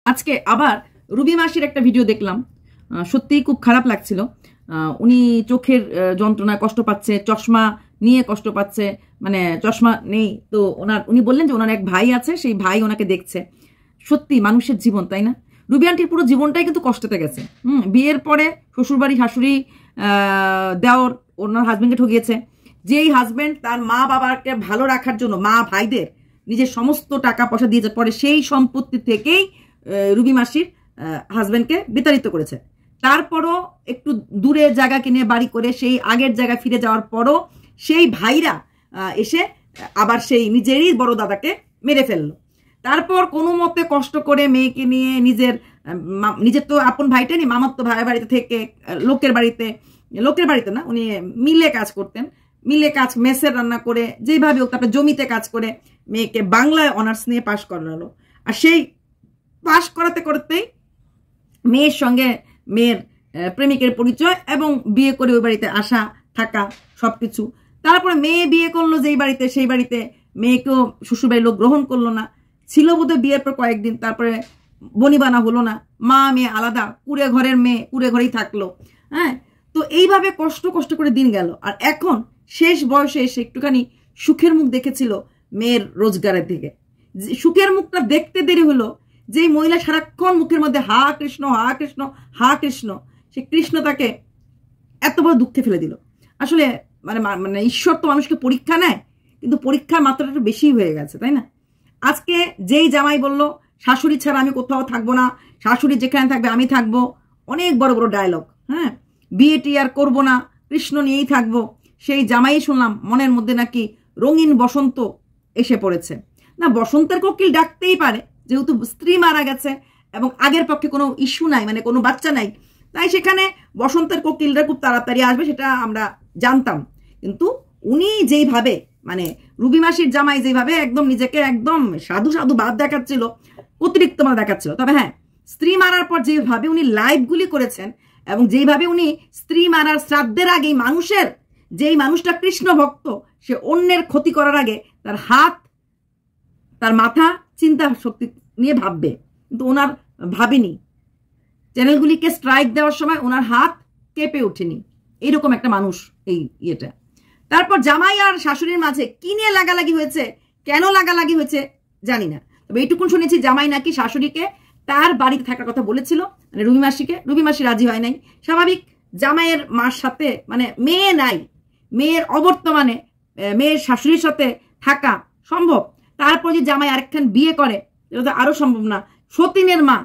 আজকে আবার রুবি মাসির একটা ভিডিও দেখলাম, সত্যিই খুব খারাপ লাগছিল। উনি চোখের যন্ত্রণায় কষ্ট পাচ্ছে, চশমা নিয়ে কষ্ট পাচ্ছে, মানে চশমা নেই তো উনি বললেন যে ওনার এক ভাই আছে, সেই ভাই ওনাকে দেখছে। সত্যি মানুষের জীবন, তাই না? রুবি আন্টির পুরো জীবনটাই কিন্তু কষ্টতে গেছে। বিয়ের পরে শ্বশুরবাড়ি শাশুড়ি দেওর ওনার হাজবেন্ডকে ঠকিয়েছে। যেই হাজবেন্ড তার মা বাবাকে ভালো রাখার জন্য মা ভাইদের নিজের সমস্ত টাকা পয়সা দিয়েছে, পরে সেই সম্পত্তি থেকেই রুবি মাসির হাজবেন্ডকে বিতাড়িত করেছে। তারপরও একটু দূরে জায়গা কিনে বাড়ি করে সেই আগের জায়গায় ফিরে যাওয়ার পরও সেই ভাইরা এসে আবার সেই নিজেরই বড় দাদাকে মেরে ফেললো। তারপর কোনো মতে কষ্ট করে মেয়েকে নিয়ে নিজের তো আপন ভাইটা নেই, মামার তো ভাই বাড়িতে থেকে লোকের বাড়িতে না, উনি মিলে কাজ করতেন, মেসের রান্না করে যেইভাবে হোক, তারপরে জমিতে কাজ করে মেয়েকে বাংলায় অনার্স নিয়ে পাশ করালো। আর সেই পাশ করাতে করতেই মেয়ের সঙ্গে মেয়ের প্রেমিকের পরিচয় এবং বিয়ে করে ওই বাড়িতে আসা থাকা সবকিছু। তারপরে মেয়ে বিয়ে করলো যেই বাড়িতে, সেই বাড়িতে মেয়েকেও শ্বশুরবাড়ির লোক গ্রহণ করলো না, ছিল বোধহয় বিয়ের পর কয়েকদিন, তারপরে বনিবানা হলো না, মা মেয়ে আলাদা, কুড়ে ঘরের মেয়ে কুড়ে ঘরেই থাকলো। হ্যাঁ, তো এইভাবে কষ্ট করে দিন গেল। আর এখন শেষ বয়সে এসে একটুখানি সুখের মুখ দেখেছিল মেয়ের রোজগারের দিকে। সুখের মুখটা দেখতে দেরি হলো, যেই মহিলা সারাক্ষণ মুখের মধ্যে হা কৃষ্ণ হা কৃষ্ণ হা কৃষ্ণ, সে কৃষ্ণ তাকে এত বড় দুঃখে ফেলে দিল। আসলে মানে ঈশ্বর তো মানুষকে পরীক্ষা নেয়, কিন্তু পরীক্ষার মাত্রাটা একটু বেশি হয়ে গেছে, তাই না? আজকে যেই জামাই বলল শাশুড়ি ছাড়া আমি কোথাও থাকবো না, শাশুড়ি যেখানে থাকবে আমি থাকবো, অনেক বড় বড় ডায়লগ। হ্যাঁ, বিয়েটি আর করবো না, কৃষ্ণ নিয়েই থাকবো। সেই জামাই শুনলাম মনের মধ্যে নাকি রঙিন বসন্ত এসে পড়েছে। না, বসন্তের কোকিল ডাকতেই পারে, যেহেতু স্ত্রী মারা গেছে এবং আগের পক্ষে কোনো ইস্যু নাই, মানে কোনো বাচ্চা নাই, তাই সেখানে বসন্তের কোকিলটা খুব তাড়াতাড়ি আসবে, সেটা আমরা জানতাম। কিন্তু উনি যেইভাবে, মানে রুবি মাসির জামাই যেভাবে একদম নিজেকে একদম সাধু বাদ দেখাচ্ছিল, অতিরিক্ত দেখাচ্ছিল। তবে হ্যাঁ, স্ত্রী মারার পর যেভাবে উনি লাইভগুলি করেছেন এবং যেইভাবে উনি স্ত্রী মারার শ্রাদ্ধের আগেই যেই মানুষটা কৃষ্ণ ভক্ত, সে অন্যের ক্ষতি করার আগে তার হাত, তার মাথা চিন্তা শক্তি নিয়ে ভাববে, কিন্তু ওনার ভাবেনি। চ্যানেলগুলিকে স্ট্রাইক দেওয়ার সময় ওনার হাত কেঁপে ওঠেনি। এইরকম একটা মানুষ এই ইয়েটা। তারপর জামাই আর শাশুড়ির মাঝে কি নিয়ে লাগালাগি হয়েছে, কেন লাগালাগি হয়েছে জানি না। তবে এইটুকুন শুনেছি, জামাই নাকি শাশুড়িকে তার বাড়িতে থাকার কথা বলেছিল, মানে রুবি মাসি রাজি হয় নাই। স্বাভাবিক, জামাইয়ের মার সাথে মানে মেয়ে নাই, মেয়ের অবর্তমানে মেয়ের শাশুড়ির সাথে থাকা সম্ভব। তারপর যে জামাই আরেকখান বিয়ে করে, এটা তো আরো সম্ভব না। সতীনের মা,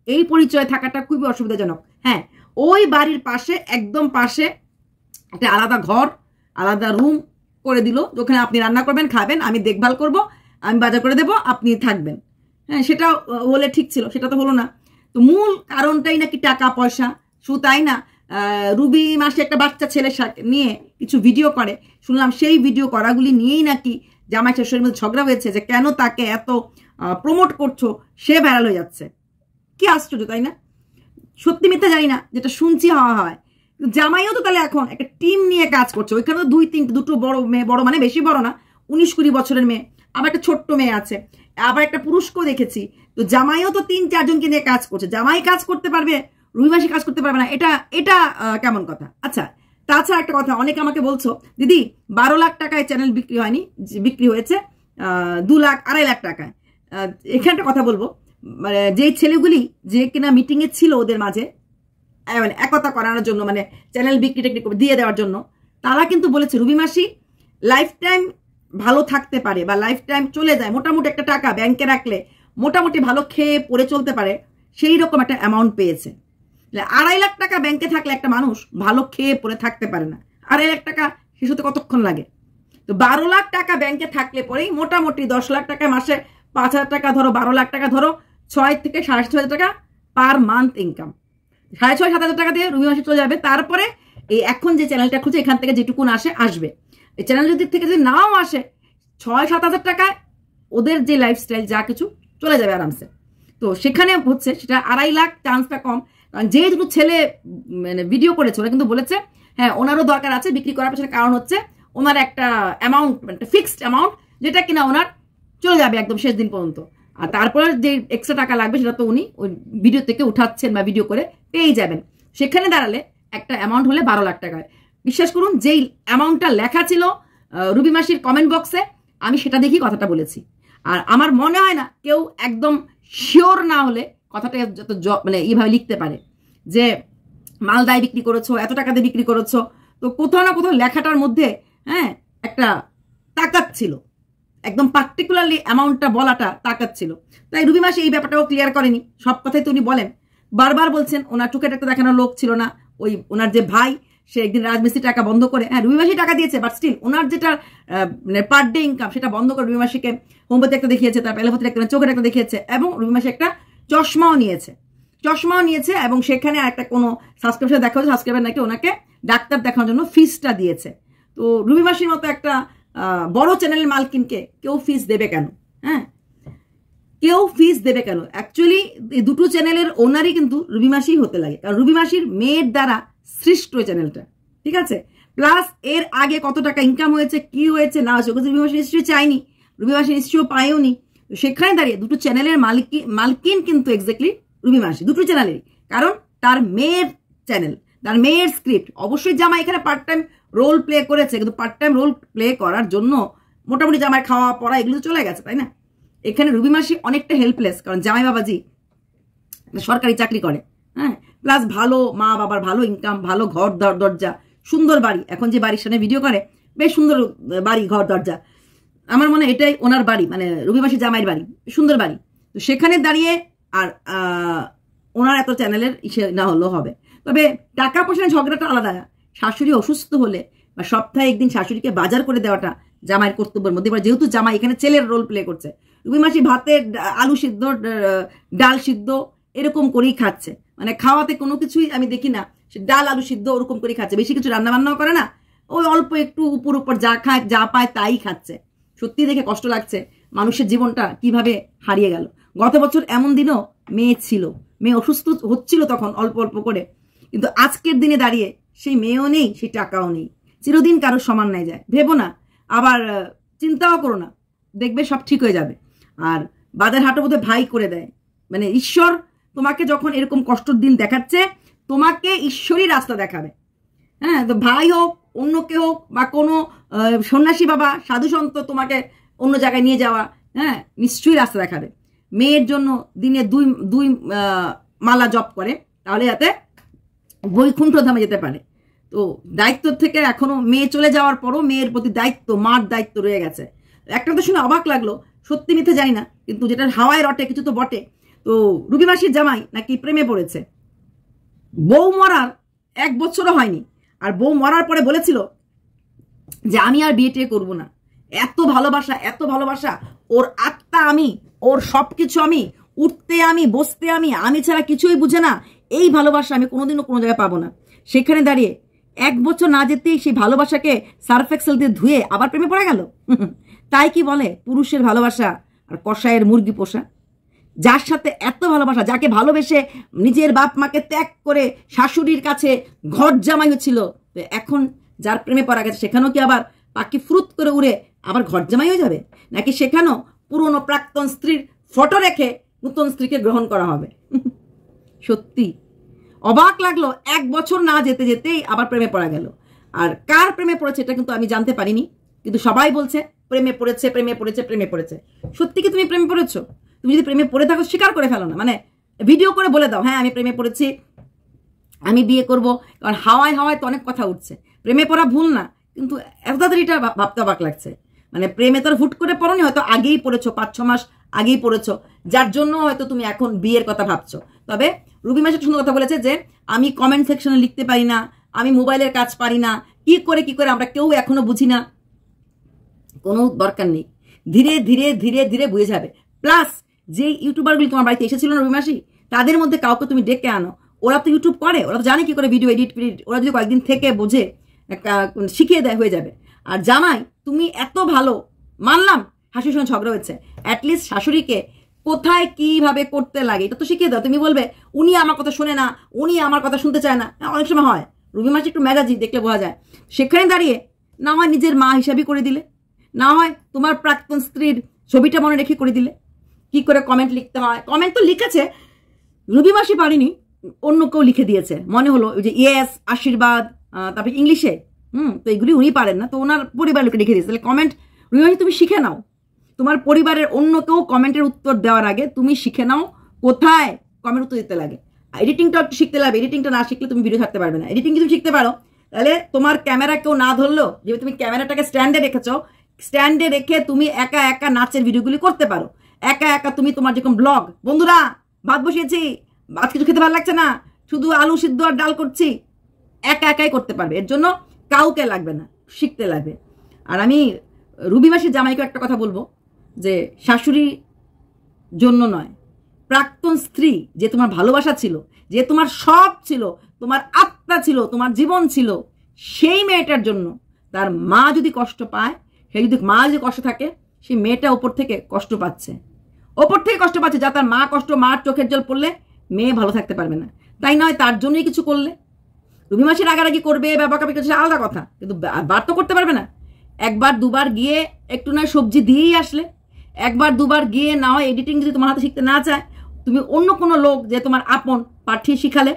এই পরিচয় থাকাটা খুবই অসুবিধাজনক। হ্যাঁ, ওই বাড়ির পাশে, একদম পাশে একটা আলাদা ঘর, আলাদা রুম করে দিল, ওখানে আপনি রান্না করবেন, খাবেন, আমি দেখভাল করব, আমি বাজার করে দেব, আপনি থাকবেন। হ্যাঁ, সেটা হলে ঠিক ছিল, সেটা তো হলো না। তো মূল কারণটাই নাকি টাকা পয়সা। শুধু তাই না, রুবি মাসে একটা বাচ্চা ছেলে নিয়ে কিছু ভিডিও করে, শুনলাম সেই ভিডিও করাগুলি নিয়েই নাকি জামাই শাশুড়ির মধ্যে ঝগড়া হয়েছে, যে কেন তাকে এত প্রমোট করছো, সে ভাইরাল হয়ে যাচ্ছে। কি আশ্চর্য, তাই না? সত্যি মিথ্যা জানি না, যেটা শুনছি হওয়া হয়। জামাইও তো তাহলে এখন একটা টিম নিয়ে কাজ করছে, ওইখানে তো দুটো বড় মেয়ে, বড় মানে বেশি বড় না, 19-20 বছরের মেয়ে, আবার একটা ছোট্ট মেয়ে আছে, আবার একটা পুরুষকেও দেখেছি। তো জামাইও তো 3-4 জনকে নিয়ে কাজ করছে। জামাই কাজ করতে পারবে, রুবি মাসি কাজ করতে পারবে না, এটা কেমন কথা? আচ্ছা, তাছাড়া একটা কথা, অনেকে আমাকে বলছো, দিদি 12 লাখ টাকায় চ্যানেল বিক্রি হয়নি, বিক্রি হয়েছে 2 লাখ 2.5 লাখ টাকায়। এখানে একটা কথা বলবো, মানে যেই ছেলেগুলি যে কিনা মিটিং এ ছিল ওদের মাঝে, মানে একতা করানোর জন্য, মানে চ্যানেল বিক্রি দিয়ে দেওয়ার জন্য, তারা কিন্তু বলেছে রুবি মাসি লাইফ টাইম ভালো থাকতে পারে, বা লাইফ টাইম চলে যায়, মোটামুটি একটা টাকা ব্যাংকে রাখলে মোটামুটি ভালো খেয়ে পড়ে চলতে পারে, সেই রকম একটা অ্যামাউন্ট পেয়েছে। 2.5 লাখ টাকা ব্যাংকে থাকলে একটা মানুষ ভালো খেয়ে পড়ে থাকতে পারে না। 2.5 লাখ টাকা শিশুতে কতক্ষণ লাগে? তো 12 লাখ টাকা ব্যাংকে থাকলে পরেই মোটামুটি 10 লাখ টাকা মাসে 5,000 টাকা ধরো, 12 লাখ টাকা ধরো, 6 থেকে 6,500 টাকা পার মান্থ ইনকাম। 6,500-7,000 টাকা দিয়ে রুবি মাসি চলে যাবে। তারপরে এই এখন যে চ্যানেলটা খুঁজে, এখান থেকে যেটুকুন আসবে, এই চ্যানেলের দিক থেকে যদি নাও আসে, 6-7 হাজার টাকায় ওদের যে লাইফস্টাইল যা কিছু চলে যাবে আরামসে। তো সেখানে হচ্ছে সেটা 2.5 লাখ, চান্সটা কম। কারণ যে দুটো ছেলে মানে ভিডিও করেছে, ওরা কিন্তু বলেছে হ্যাঁ ওনারও দরকার আছে বিক্রি করার পেছনে, কারণ হচ্ছে ওনার একটা অ্যামাউন্ট, একটা ফিক্সড অ্যামাউন্ট, যেটা কিনা ওনার চলে যাবে একদম শেষ দিন পর্যন্ত। আর তারপরে যে এক্সট্রা টাকা লাগবে সেটা তো উনি ওই ভিডিও থেকে উঠাচ্ছেন বা ভিডিও করে পেয়ে যাবেন। সেখানে দাঁড়ালে একটা অ্যামাউন্ট হলে 12 লাখ টাকা। বিশ্বাস করুন, যেই অ্যামাউন্টটা লেখা ছিল রুবি মাসির কমেন্ট বক্সে, আমি সেটা দেখেই কথাটা বলেছি। আর আমার মনে হয় না কেউ একদম শিওর না হলে কথাটা যত মানে এইভাবে লিখতে পারে যে মালদায় বিক্রি করেছো, এত টাকা দিয়ে বিক্রি করেছো। তো কোথাও না কোথাও লেখাটার মধ্যে হ্যাঁ একটা তাকাত ছিল, একদম পার্টিকুলারলি অ্যামাউন্টটা বলাটা তাকাত ছিল। তাই রুবি মাসি এই ব্যাপারটাও ক্লিয়ার করেনি। সব কথাই তো উনি বলেন, বারবার বলছেন ওনার চোখে একটা দেখানোর লোক ছিল না। ওই ওনার যে ভাই, সে একদিন রাজমিস্ত্রি টাকা বন্ধ করে, হ্যাঁ রুবি মাসি টাকা দিয়েছে, বাট স্টিল ওনার যেটা মানে পার ডে ইনকাম সেটা বন্ধ করে রুবি মাসিকে হোমিওপ্যাথি একটা দেখিয়েছে, তারপর এলোপ্যাথি একটা, চোখের একটা দেখিয়েছে, এবং রুবি মাসি একটা চশমাও নিয়েছে এবং সেখানে একটা কোনো সাবস্ক্রিপশন দেখা হচ্ছে, সাবস্ক্রাইবার নাকি ওনাকে ডাক্তার দেখানোর জন্য ফিসটা দিয়েছে। তো রুবি মাসির মতো একটা বড় চ্যানেলের মালকিনকে কেউ ফিস দেবে কেন? হ্যাঁ, কেউ ফিস দেবে কেন? অ্যাকচুয়ালি এই দুটো চ্যানেলের ওনারই কিন্তু রুবি মাসি হতে লাগে, কারণ রুবি মাসির মেয়ের দ্বারা সৃষ্ট চ্যানেলটা, ঠিক আছে? প্লাস এর আগে কত টাকা ইনকাম হয়েছে, কি হয়েছে না হয়েছে, রুবি মাসি নিশ্চয়ই চায়নি, রুবি মাসি নিশ্চয়ই পায়ওনি। সেখানে দাঁড়িয়ে দুটো চ্যানেলের মালকিন কিন্তু এক্স্যাক্টলি রুবি মাসি, দুটো চ্যানেলেরই। কারণ তার মেয়ের চ্যানেল, তার মেয়ের স্ক্রিপ্ট। অবশ্যই জামাই এখানে পার্ট টাইম রোল প্লে করেছে, কিন্তু পার্ট টাইম রোল প্লে করার জন্য মোটামুটি জামাই খাওয়া পড়া এগুলো চলে গেছে, তাই না? এখানে রুবি মাসি অনেকটা হেল্পলেস, কারণ জামাই বাবাজি সরকারি চাকরি করে, হ্যাঁ, প্লাস ভালো মা বাবার ভালো ইনকাম, ভালো ঘর দরজা, সুন্দর বাড়ি। এখন যে বাড়ির সামনে ভিডিও করে, বেশ সুন্দর বাড়ি, ঘর দরজা। আমার মনে হয় এটাই ওনার বাড়ি, মানে রুবি মাসি জামাইয়ের বাড়ি, সুন্দর বাড়ি। তো সেখানে দাঁড়িয়ে আর ওনার এত চ্যানেলের ইসে না হলেও হবে। তবে টাকা পয়সা ঝগড়াটা আলাদা। শাশুড়ি অসুস্থ হলে বা সপ্তাহে একদিন শাশুড়িকে বাজার করে দেওয়াটা জামাইয়ের কর্তব্যের মধ্যে। যেহেতু জামাই এখানে ছেলের রোল প্লে করছে, রুবি মাসি ভাতের আলু সিদ্ধ, ডাল সিদ্ধ এরকম করেই খাচ্ছে, মানে খাওয়াতে কোনো কিছুই আমি দেখি না সে ডাল আলু সিদ্ধ ওরকম করেই খাচ্ছে, বেশি কিছু রান্না বান্নাও করে না, ওই অল্প একটু উপর যা খায় যা পায় তাই খাচ্ছে। সত্যি দেখে কষ্ট লাগছে মানুষের জীবনটা কিভাবে হারিয়ে গেল। গত বছর এমন দিনও মেয়ে ছিল, মেয়ে অসুস্থ হচ্ছিল তখন অল্প অল্প করে, কিন্তু আজকের দিনে দাঁড়িয়ে সেই মেয়েও নেই, সেই টাকাও নেই। চিরদিন কারোর সমান নাই যায়, ভেবো না, আবার চিন্তাও করো না, দেখবে সব ঠিক হয়ে যাবে। আর বাজার হাটও বোধহয় ভাই করে দেয়, মানে ঈশ্বর তোমাকে যখন এরকম কষ্টের দিন দেখাচ্ছে, তোমাকে ঈশ্বরই রাস্তা দেখাবে। হ্যাঁ, তো ভাই হোক, অন্য কেউ হোক, বা কোনো সন্ন্যাসী বাবা সাধু সন্ত তোমাকে অন্য জায়গায় নিয়ে যাওয়া, হ্যাঁ নিশ্চয়ই রাস্তা দেখাবে। মেয়ের জন্য দিনে দুই মালা জপ করে, তাহলে যাতে বৈকুণ্ঠ ধামে যেতে পারে। তো দায়িত্ব থেকে এখনো মেয়ে চলে যাওয়ার পরও মেয়ের প্রতি দায়িত্ব, মার দায়িত্ব রয়ে গেছে। একটা তো শুনে অবাক লাগলো, সত্যি মিথ্যে জানি না, কিন্তু যেটা হাওয়ায় রটে কিছু তো বটে। তো রুবি মাসির জামাই নাকি প্রেমে পড়েছে। বউ মরার 1 বছরও হয়নি, আর বউ মরার পরে বলেছিল যে আমি আর বিয়ে টিয়ে করবো না। এত ভালোবাসা, এত ভালোবাসা, ওর আত্মা আমি, ওর সবকিছু আমি, উঠতে আমি, বসতে আমি ছাড়া কিছুই বুঝে না। এই ভালোবাসা আমি কোনোদিনও কোনো জায়গায় পাবো না। সেখানে দাঁড়িয়ে 1 বছর না যেতেই সেই ভালোবাসাকে সার্ফ এক্সেল দিয়ে ধুয়ে আবার প্রেমে পড়ে গেল। তাই কি বলে পুরুষের ভালোবাসা আর কষায়ের মুরগি পোষা। যার সাথে এত ভালোবাসা, যাকে ভালোবেসে নিজের বাপ মাকে ত্যাগ করে শাশুড়ির কাছে ঘর জামাই হচ্ছিল, এখন যার প্রেমে পড়া গেছে সেখানেও কি আবার পাখি ফ্রুত করে উড়ে আবার ঘর জামাই হয়ে যাবে? নাকি সেখানেও পুরনো প্রাক্তন স্ত্রীর ফটো রেখে নতুন স্ত্রীকে গ্রহণ করা হবে? সত্যি অবাক লাগলো, 1 বছর না যেতে যেতেই আবার প্রেমে পড়া গেল। আর কার প্রেমে পড়েছে এটা কিন্তু আমি জানতে পারিনি, কিন্তু সবাই বলছে প্রেমে পড়েছে, প্রেমে পড়েছে, প্রেমে পড়েছে। সত্যি কি তুমি প্রেমে পড়েছো? তুমি যদি প্রেমে পড়ে থাকো স্বীকার করে ফেলো না, মানে ভিডিও করে বলে দাও, হ্যাঁ আমি প্রেমে পড়েছি, আমি বিয়ে করব। কারণ হাওয়ায় হাওয়ায় তো অনেক কথা উঠছে। প্রেমে পড়া ভুল না, কিন্তু এত তাড়াতাড়ি এটা ভাবতে অবাক লাগছে। মানে প্রেমে তো হুট করে পড়নি, হয়তো আগেই পড়েছো, 5-6 মাস আগেই পড়েছো, যার জন্য হয়তো তুমি এখন বিয়ের কথা ভাবছো। তবে রুবি মাসি সুন্দর কথা বলেছে যে আমি কমেন্ট সেকশনে লিখতে পারি না, আমি মোবাইলের কাজ পারি না, কি করে আমরা কেউ এখনো বুঝি না। কোনো দরকার নেই, ধীরে ধীরে ধীরে ধীরে বুঝে যাবে। প্লাস যে ইউটিউবারগুলি তোমার বাড়িতে এসেছিল না রুবি মাসি, তাদের মধ্যে কাউকে তুমি ডেকে আনো, ওরা তো ইউটিউব করে, ওরা তো জানে কি করে ভিডিও এডিট, ওরা যদি কয়েকদিন থেকে বোঝে শিখিয়ে দেয় হয়ে যাবে। আর জামাই তুমি এত ভালো, মানলাম শাশুড়ির সঙ্গে ঝগড়া হয়েছে, অ্যাটলিস্ট শাশুড়িকে কোথায় কিভাবে করতে লাগে এটা তো শিখিয়ে দাও। তুমি বলবে উনি আমার কথা শোনে না, উনি আমার কথা শুনতে চায় না, অনেক সময় হয়। রুবি মাসি একটু মেজাজি, দেখলে বোঝা যায়। সেখানে দাঁড়িয়ে না হয় নিজের মা হিসাবে করে দিলে, না হয় তোমার প্রাক্তন স্ত্রীর ছবিটা মনে রেখে করে দিলে, কি করে কমেন্ট লিখতে হয়। কমেন্ট তো লিখেছে, রুবি মাসি পারিনি, অন্য কেউ লিখে দিয়েছে, মনে হলো ওই যে ইয়েস, আশীর্বাদ, তারপরে ইংলিশে, তো এগুলি উনি পারেন না, তো ওনার পরিবার লোকে লিখে দিয়েছে। তাহলে কমেন্ট রুবি মাসি তুমি শিখে নাও, তোমার পরিবারের অন্য কেউ কমেন্টের উত্তর দেওয়ার আগে তুমি শিখে নাও কোথায় কমেন্ট উত্তর দিতে লাগে। এডিটিংটা একটু শিখতে লাগবে, এডিটিংটা না শিখলে তুমি ভিডিও ছাড়তে পারবে না। এডিটিং যদি শিখতে পারো তাহলে তোমার ক্যামেরা কেউ না ধরলো, যেহেতু তুমি ক্যামেরাটাকে স্ট্যান্ডে রেখেছো, স্ট্যান্ডে রেখে তুমি একা একা নাচের ভিডিওগুলি করতে পারো, একা একা তুমি তোমার যেরকম ব্লগ, বন্ধুরা ভাত বসিয়েছি, আজ কিছু খেতে ভালো লাগছে না, শুধু আলু সিদ্ধ আর ডাল করছি, একা একাই করতে পারবে। এর জন্য কাউকে লাগবে না, শিখতে লাগবে। আর আমি রুবি মাসির জামাইকে একটা কথা বলবো, যে শাশুড়ি জন্য নয়, প্রাক্তন স্ত্রী যে তোমার ভালোবাসা ছিল, যে তোমার সব ছিল, তোমার আত্মা ছিল, তোমার জীবন ছিল, সেই মেয়েটার জন্য তার মা যদি কষ্ট পায়, সে যদি মা যদি কষ্ট থাকে, সেই মেয়েটা ওপর থেকে কষ্ট পাচ্ছে, ওপর থেকে কষ্ট পাচ্ছে, যা তার মা কষ্ট, মার চোখের জল পড়লে মেয়ে ভালো থাকতে পারবে না। তাই নয় তার জন্যই কিছু করলে, রুবি মাসির রাগারাগি করবে, ব্যাপারটা আলাদা কথা, কিন্তু বার তো করতে পারবে না। একবার দুবার গিয়ে একটু নয় সবজি দিয়েই আসলে, একবার দুবার গিয়ে না হয় এডিটিং যদি তোমার হাতে শিখতে না চায়, তুমি অন্য কোনো লোক যে তোমার আপন পাঠিয়ে শিখালে,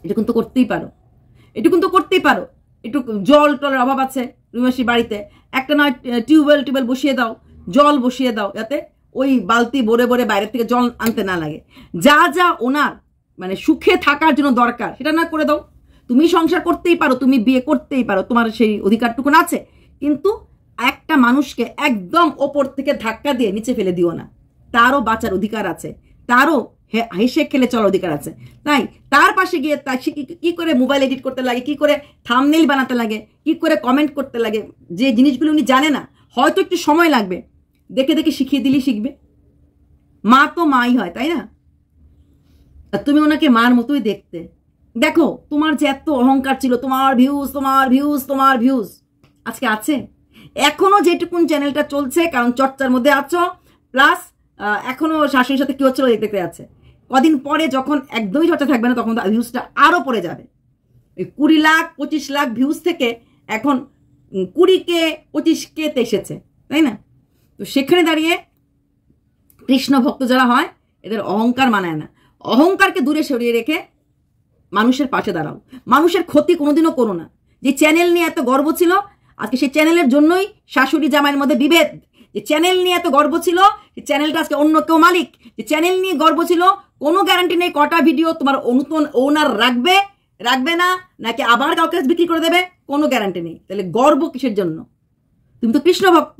এটা কিন্তু করতেই পারো, এটা কিন্তু করতেই পারো। একটু জল টলের অভাব আছে রুবি মাসির বাড়িতে, একটা নয় টিউবওয়েল বসিয়ে দাও, জল বসিয়ে দাও, যাতে ওই বালতি ভরে ভরে বাইরের থেকে জল আনতে না লাগে। যা যা ওনার মানে সুখে থাকার জন্য দরকার সেটা না করে দাও। তুমি সংসার করতেই পারো, তুমি বিয়ে করতেই পারো, তোমার সেই অধিকারটুকুন আছে, কিন্তু একটা মানুষকে একদম ওপর থেকে ধাক্কা দিয়ে নিচে ফেলে দিও না। তারও বাঁচার অধিকার আছে, তারও হেসে খেলে চলার অধিকার আছে। তাই তার পাশে গিয়ে তার কি করে মোবাইল এডিট করতে লাগে, কি করে থাম্বনেইল বানাতে লাগে, কি করে কমেন্ট করতে লাগে, যে জিনিসগুলো উনি জানে না, হয়তো একটু সময় লাগবে, দেখে দেখে শিখিয়ে দিলেই শিখবে। মা তো মাই হয়, তাই না? আর তুমি ওনাকে মার মতোই দেখতে। দেখো তোমার যে এত অহংকার ছিল, তোমার ভিউজ, তোমার ভিউজ, তোমার ভিউজ, আজকে আছে? এখনো যেটুকুন চ্যানেলটা চলছে, কারণ চর্চার মধ্যে আছো, প্লাস এখনো শাশুড়ির সাথে কি হচ্ছিল দেখতে আছে। কদিন পরে যখন একদমই চর্চা থাকবে না, তখন ভিউজটা আরো পড়ে যাবে। 20 লাখ 25 লাখ ভিউজ থেকে এখন 20K 25K তে এসেছে, তাই না? তো সেখানে দাঁড়িয়ে কৃষ্ণ ভক্ত যারা হয়, এদের অহংকার মানায় না। অহংকারকে দূরে সরিয়ে রেখে মানুষের পাশে দাঁড়াও, মানুষের ক্ষতি কোনোদিনও করো না। যে চ্যানেল নিয়ে এত গর্ব ছিল, আজকে সেই চ্যানেলের জন্যই শাশুড়ি জামাইয়ের মধ্যে বিভেদ। যে চ্যানেল নিয়ে এত গর্ব ছিল, যে চ্যানেলটা আজকে অন্য কেউ মালিক, যে চ্যানেল নিয়ে গর্ব ছিল, কোনো গ্যারান্টি নেই কটা ভিডিও তোমার নতুন ওনার রাখবে না, নাকি আবার কাউকে বিক্রি করে দেবে, কোনো গ্যারান্টি নেই। তাহলে গর্ব কিসের জন্য? তুমি তো কৃষ্ণ ভক্ত,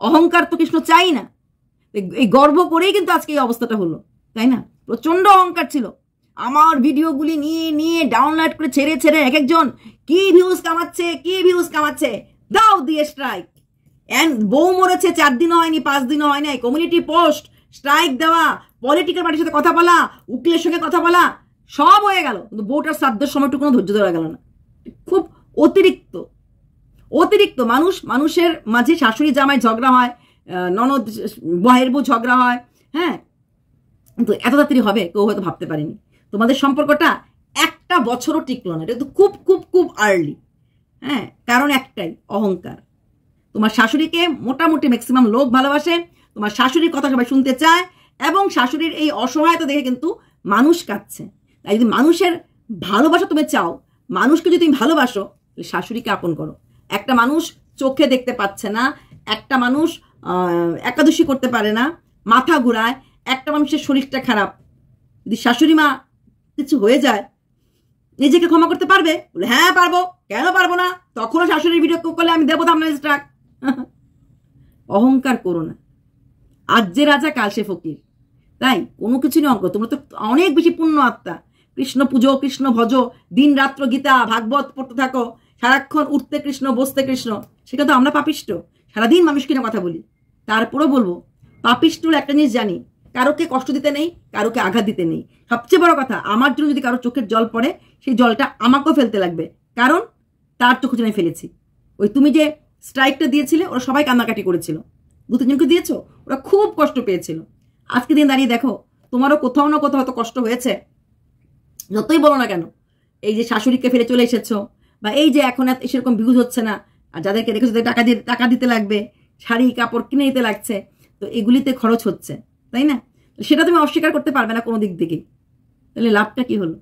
অহংকার তো কৃষ্ণ চাই না। এই গর্ব করেই কিন্তু আজকে এই অবস্থাটা হলো, তাই না? প্রচন্ড অহংকার ছিল। আমার ভিডিওগুলি নিয়ে ডাউনলোড করে ছেড়ে এক একজন কি ভিউজ কামাচ্ছে, দাও দিয়ে স্ট্রাইক। বউ মরেছে 4 দিনও হয়নি, 5 দিনও হয় নাই, কমিউনিটি পোস্ট, স্ট্রাইক দেওয়া, পলিটিক্যাল পার্টির সাথে কথা বলা, উকিলের সঙ্গে কথা বলা, সব হয়ে গেল, কিন্তু বউটার শ্রাদ্ধের সময়টুকু ধৈর্য ধরা গেল না। খুব অতিরিক্ত মানুষের মাঝে শাশুড়ি জামাই ঝগড়া হয়, ননদ বহের বউ ঝগড়া হয়, হ্যাঁ, কিন্তু এত তাড়াতাড়ি হবে কেউ হয়তো ভাবতে পারেনি। তোমাদের সম্পর্কটা 1 বছরও টিকলো না, এটা তো খুব খুব খুব আর্লি। হ্যাঁ, কারণ একটাই, অহংকার। তোমার শাশুড়িকে মোটামুটি ম্যাক্সিমাম লোক ভালোবাসে, তোমার শাশুড়ির কথা সবাই শুনতে চায়, এবং শাশুড়ির এই অসহায়তা দেখে কিন্তু মানুষ কাঁদছে। তাই যদি মানুষের ভালোবাসা তুমি চাও, মানুষকে যদি তুমি ভালোবাসো, তাহলে শাশুড়িকে আপন করো। একটা মানুষ চোখে দেখতে পাচ্ছে না, একটা মানুষ একাদশী করতে পারে না, মাথা ঘুরায়, একটা মানুষের শরীরটা খারাপ, যদি শাশুড়ি মা কিছু হয়ে যায়, নিজেকে ক্ষমা করতে পারবে? বলে হ্যাঁ পারবো, কেন পারবো না? তখনও শাশুড়ির ভিডিও করলে আমি দেবো থাম্বনেল স্ট্রাইক। অহংকার করো না, আজ যে রাজা কাল সে ফকির। তাই কোনো কিছু নিয়ে অঙ্ক, তোমরা তো অনেক বেশি পুণ্য আত্মা, কৃষ্ণ পুজো, কৃষ্ণ ভজো, দিন রাত্র গীতা ভাগবত পড়তে থাকো, সারাক্ষণ উঠতে কৃষ্ণ বসতে কৃষ্ণ। সেটা তো আমরা পাপিষ্ট, সারাদিন মানুষকে নিয়ে কথা বলি। তারপরেও বলবো, পাপিষ্টর একটা জিনিস জানি, কারোকে কষ্ট দিতে নেই, কারোকে আঘাত দিতে নেই। সবচেয়ে বড় কথা, আমার জন্য যদি কারো চোখের জল পড়ে, সেই জলটা আমাকেও ফেলতে লাগবে, কারণ তার চোখে জন্য ফেলেছি। ওই তুমি যে স্ট্রাইকটা দিয়েছিলে, ওরা সবাই কান্নাকাটি করেছিল, 2-3 জনকে দিয়েছো, ওরা খুব কষ্ট পেয়েছিল। আজকে দিন দাঁড়িয়ে দেখো, তোমারও কোথাও না কোথাও হয়তো কষ্ট হয়েছে। যতই বলো না কেন, এই যে শাশুড়িকে ফেলে চলে এসেছো, বা এই যে এখন সেরকম ভিউজ হচ্ছে না, আর যাদেরকে রেখেছো টাকা দিতে লাগবে, শাড়ি কাপড় কিনে দিতে লাগছে, তো তো এগুলিতে খরচ হচ্ছে, তাই না? সেটা তুমি অস্বীকার করতে পারবে না কোনো দিক থেকেই। তাহলে লাভটা কি হলো?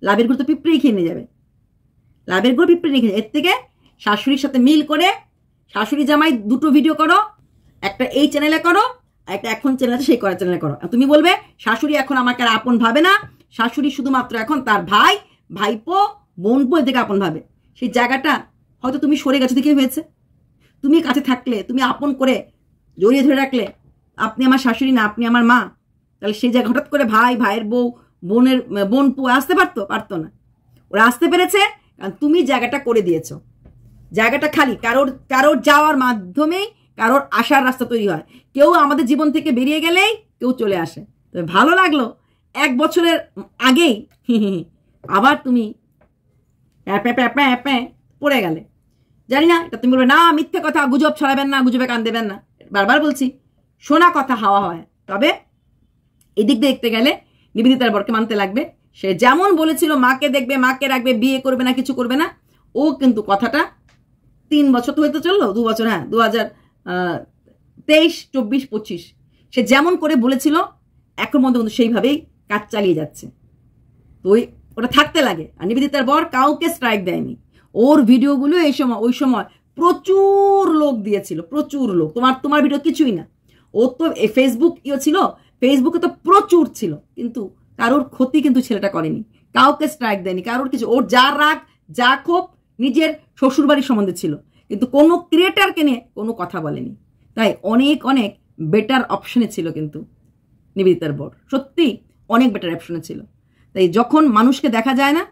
লাভের গুলো তো পিঁপড়েই খেয়ে নিয়ে যাবে, লাভের গুলো পিঁপড়ে নিয়ে খেয়ে। এর থেকে শাশুড়ির সাথে মিল করে শাশুড়ি জামাই দুটো ভিডিও করো, একটা এই চ্যানেলে করো, একটা এখন চ্যানেল আছে সেই করা চ্যানেলে করো। তুমি বলবে শাশুড়ি এখন আমাকে আর আপন ভাবে না, শাশুড়ি শুধুমাত্র এখন তার ভাই, ভাইপো, বোনপো এদিকে আপন ভাবে। সেই জায়গাটা হয়তো তুমি সরে গেছো দেখে হয়েছে। তুমি কাছে থাকলে, তুমি আপন করে জড়িয়ে ধরে রাখলে, আপনি আমার শাশুড়ি না, আপনি আমার মা, তাহলে সেই জায়গা হঠাৎ করে ভাই, ভাইয়ের বউ, বোনের বোনপো আসতে পারতো? পারতো না। ওরা আসতে পেরেছে কারণ তুমি জায়গাটা করে দিয়েছো। জায়গাটা খালি কারোর যাওয়ার মাধ্যমেই কারোর আসার রাস্তা তৈরি হয়। কেউ আমাদের জীবন থেকে বেরিয়ে গেলেই কেউ চলে আসে। তবে ভালো লাগলো 1 বছরের আগেই আবার তুমি পড়ে গেলে। জানি না এটা তুমি বলবে না মিথ্যে কথা, গুজব ছড়াবেন না, গুজবে কান দেবেন না। বারবার বলছি শোনা কথা হাওয়া হয়। তবে এদিক দেখতে গেলে নিবেদিতার বরকে মানতে লাগবে। সে যেমন বলেছিল মাকে দেখবে, মাকে রাখবে, বিয়ে করবে না, কিছু করবে না, ও কিন্তু কথাটা 3 বছর তো হয়তো চললো, 2 বছর, হ্যাঁ 2023, 24, 25 সে যেমন করে বলেছিল এখন মধ্যে কিন্তু সেইভাবেই কাজ চালিয়ে যাচ্ছে। তো ওটা থাকতে লাগে। আর নিবেদিতার বর কাউকে স্ট্রাইক দেয়নি। ওর ভিডিওগুলো এই সময় ওই সময় প্রচুর লোক দিয়েছিল, প্রচুর লোক। তোমার ভিডিও কিছুই না। ওর তো ফেসবুক ছিল, ফেসবুকে তো প্রচুর ছিল, কিন্তু কারোর ক্ষতি কিন্তু ছেলেটা করেনি, কাউকে স্ট্রাইক দেয়নি, কারোর কিছু। ওর যা রাগ যা ক্ষোভ নিজের শ্বশুরবাড়ির সম্বন্ধে ছিল, কিন্তু কোনো ক্রিয়েটারকে নিয়ে কোনো কথা বলেনি। তাই অনেক অনেক বেটার অপশনে ছিল কিন্তু নিবেদিতার বর, সত্যি অনেক বেটার অপশনে ছিল। তাই যখন মানুষকে দেখা যায় না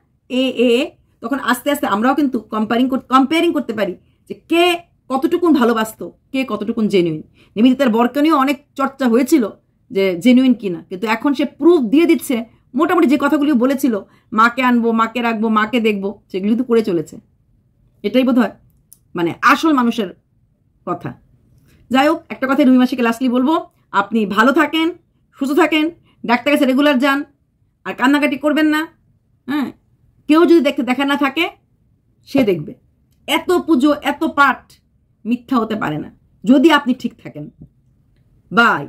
তখন আস্তে আস্তে আমরাও কিন্তু কম্পেয়ারিং করতে পারি যে কে কতটুকুন ভালোবাসতো, কে কতটুকুন জেনুইন। নিবেদিতার বরকে নিয়েও অনেক চর্চা হয়েছিল যে জেনুইন কিনা, কিন্তু এখন সে প্রুফ দিয়ে দিচ্ছে। মোটামুটি যে কথাগুলি বলেছিল, মাকে আনবো, মাকে রাখবো, মাকে দেখবো, সেগুলি তো করে চলেছে। এটাই বোধ হয় মানে আসল মানুষের কথা। যাই হোক, একটা কথা রুমি মাসিকে লাস্টলি বলবো, আপনি ভালো থাকেন, সুস্থ থাকেন, ডাক্তার কাছে রেগুলার যান, আর কান্নাকাটি করবেন না। হ্যাঁ, কেউ যদি দেখা না থাকে সে দেখবে। এত পুজো, এত পাঠ মিথ্যা হতে পারে না যদি আপনি ঠিক থাকেন। বাই।